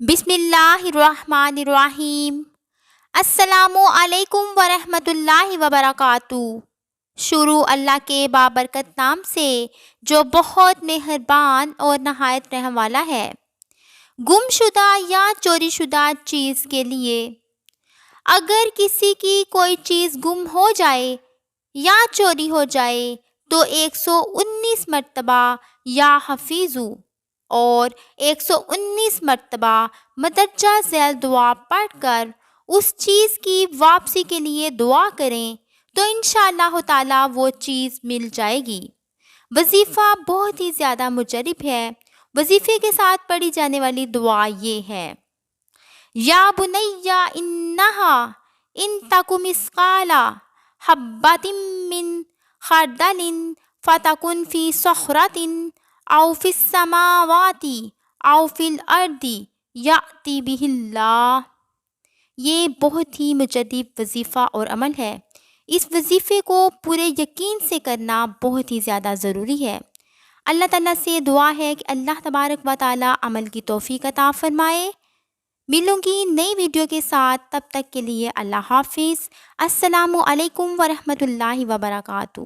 بسم اللہ الرحمن الرحیم۔ السلام علیکم ورحمۃ اللہ وبرکاتہ۔ شروع اللہ کے بابرکت نام سے جو بہت مہربان اور نہایت رحم والا ہے۔ گم شدہ یا چوری شدہ چیز کے لیے اگر کسی کی کوئی چیز گم ہو جائے یا چوری ہو جائے تو 119 مرتبہ یا حفیظو اور 119 مرتبہ مدرجہ ذیل دعا پڑھ کر اس چیز کی واپسی کے لیے دعا کریں تو انشاءاللہ تعالی وہ چیز مل جائے گی۔ وظیفہ بہت ہی زیادہ مجرب ہے۔ وظیفے کے ساتھ پڑھی جانے والی دعا یہ ہے: یا بنی انہا ان تک مثقال حبۃ من خردل فتکن فی صخرۃ او فی السماوات او فی الارض یأتی بہ اللہ۔ یہ بہت ہی مجدد وظیفہ اور عمل ہے۔ اس وظیفے کو پورے یقین سے کرنا بہت ہی زیادہ ضروری ہے۔ اللہ تعالیٰ سے دعا ہے کہ اللہ تبارک و تعالیٰ عمل کی توفیق عطا فرمائے۔ ملوں گی نئی ویڈیو کے ساتھ، تب تک کے لیے اللہ حافظ۔ السلام علیکم ورحمۃ اللہ وبرکاتہ۔